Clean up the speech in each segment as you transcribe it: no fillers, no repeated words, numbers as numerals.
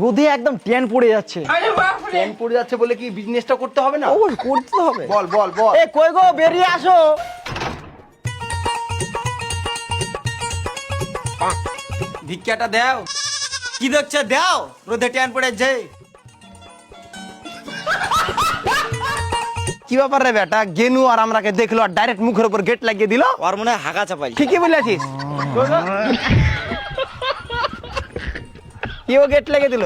রোদে একদম ট্যান পড়ে যাচ্ছে। ট্যান পড়ে যাচ্ছে বলে কি বিজনেসটা করতে হবে না? ও করতে তো হবে। বল বল বল। এ কই গো, বেরিয়ে আসো। ভিক্ষাটা দাও। কি দেখছে দাও, রোদে ট্যান পড়ে যায়। কি ব্যাপার রে বেটা, গেনু আর আমরাকে দেখলো আর ডাইরেক্ট মুখের উপর গেট লাগিয়ে দিল। আর মনে হয় হাগা চাপাই। ঠিকই বলেছিস। কি ও গেট লাগিয়ে দিল?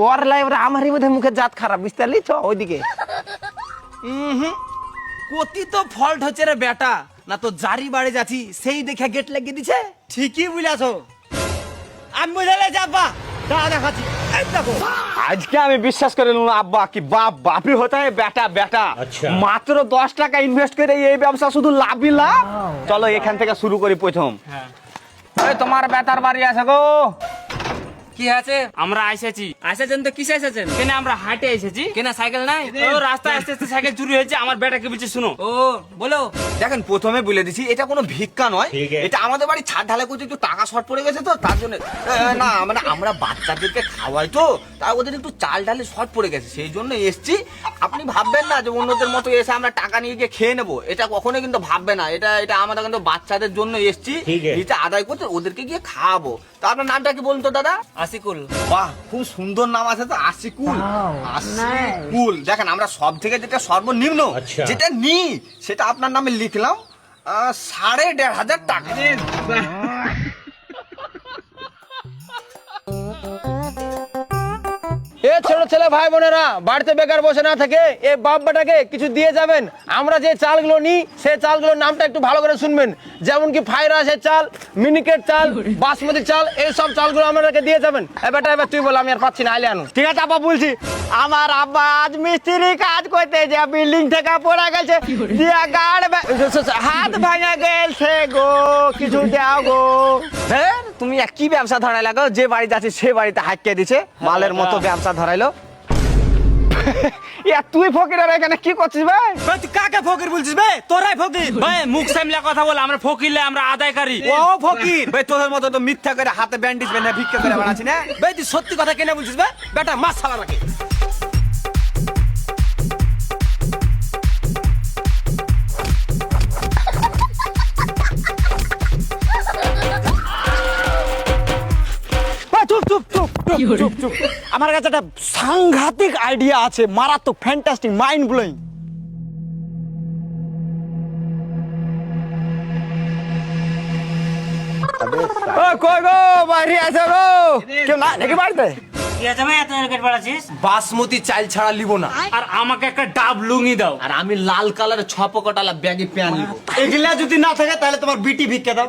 ওর লাইভে আমারই বোধহয় মুখের জাত খারাপ, বুঝতে পারলি তো ওইদিকে। কতি তো ফল্ট হচ্ছে রে বেটা, না তো জারি বাড়ি যাচ্ছি সেই দেখে গেট লাগিয়ে দিছে। ঠিকই বুঝাছো, আমি বুঝালে যাবা দাঁড়া দেখাচ্ছি। এই দেখো, আজকে আমি বিশ্বাস করে নিলাম আব্বা কি বাপ বাপি হতে হয় বেটা বেটা। মাত্র 10 টাকা ইনভেস্ট করে এই ব্যবসা শুধু লাভই লাভ। চলো এখান থেকে শুরু করি প্রথম। এই তোমার বেটার বাড়ি আছে গো। কি আছে? আমরা এসেছেন তো কিসে এসেছেন? কেন আমরা হাটে এসেছি, কেন সাইকেল নাই? ও রাস্তায় আস্তে আস্তে সাইকেল চুরি হয়েছে, আমার বেটাকে বলছে শুনো। ও বলো। দেখেন প্রথমে বলে দিছি এটা কোনো ভিক্ষা নয়, এটা আমাদের বাড়ি ছাদ ঢালাই করতে একটু টাকা শর্ট পড়ে গেছে তো তার জন্য। না মানে আমরা বাচ্চাদেরকে খাওয়াই তো, তাই ওদের একটু চাল ডালে শর্ট পড়ে গেছে সেই জন্য এসছি। আপনি ভাববেন না যে অন্যদের মতো এসে আমরা টাকা নিয়ে গিয়ে খেয়ে নেবো, এটা কখনোই কিন্তু ভাববে না। এটা এটা আমরা কিন্তু বাচ্চাদের জন্য এসছি, এটা আদায় করতে ওদেরকে গিয়ে খাওয়াবো। তা আপনার নামটা কি বলুন তো দাদা? আশিকুল। বাহ, খুব সুন্দর নাম আছে তো, আশিকুল। আশিকুল, দেখেন আমরা সব থেকে যেটা সর্বনিম্ন যেটা নিই সেটা আপনার নামে লিখলাম 1,500 টাকা। এ ছোট ছেলে ভাই বোনেরা, বাড়িতে বেকার বসে না থেকে এ বাপ বেটাকে কিছু দিয়ে যাবেন। আমরা যে চালগুলো নিই সেই চালগুলোর নামটা একটু ভালো করে শুনবেন। যেমন কি ফাইরাসের চাল, মিনিকেট চাল, বাসমতি চাল, এই সব চালগুলো আমাদেরকে দিয়ে যাবেন। এবার তুই বল, আমি আর পাচ্ছি না, আইলে আনো। ঠিক আছে আব্বা বলছি। আমার আব্বা আজ মিস্ত্রি কাজ করতে যে বিল্ডিং থেকে পড়ে গেছে, দিয়া গাড় হাত ভাঙা গেছে গো, কিছু দাও গো। হ্যাঁ, তুমি কি ব্যবসা ধরাই লাগো, যে বাড়ি যাচ্ছি সে বাড়িতে হাঁকিয়ে দিছে মালের মতো ব্যবসা ধরাইলো। ইয়া তুই ফকির আর এখানে কি করছিস ভাই? তুই কাকে ফকির বলছিস বে? তোরাই ফকির ভাই, মুখ সামলা কথা বল। আমরা ফকির লে, আমরা আদায়কারী। ও ফকির ভাই, তোদের মতো তো মিথ্যা করে হাতে ব্যান্ডেজ বেঁধে ভিক্ষা করে বানাচ্ছি না ভাই। তুই সত্যি কথা কেন বলছিস ভাই? বেটা মাছ ছাড়া রাখে। চুপ চুপ চুপ চুপ চুপ। আমার কাছে একটা সাংঘাতিক আইডিয়া আছে, মারাত্মক, ফ্যান্টাস্টিক, মাইন্ড ব্লোয়িং। ও কই গো, বাইরে আছে গো, কেউ না নাকি বাড়িতে? কি আছে ভাই, এত রেকেট বাড়াছিস? বাসমতি চাল ছাড়া লিবো না, আর আমাকে একটা ডাব লুঙ্গি দাও। আর আমি লাল কালারের 6 পকেটালা ব্যাগে প্যান লিবো। এগুলা যদি না থাকে তাহলে তোমার বিটি ভিক্ষা দাও।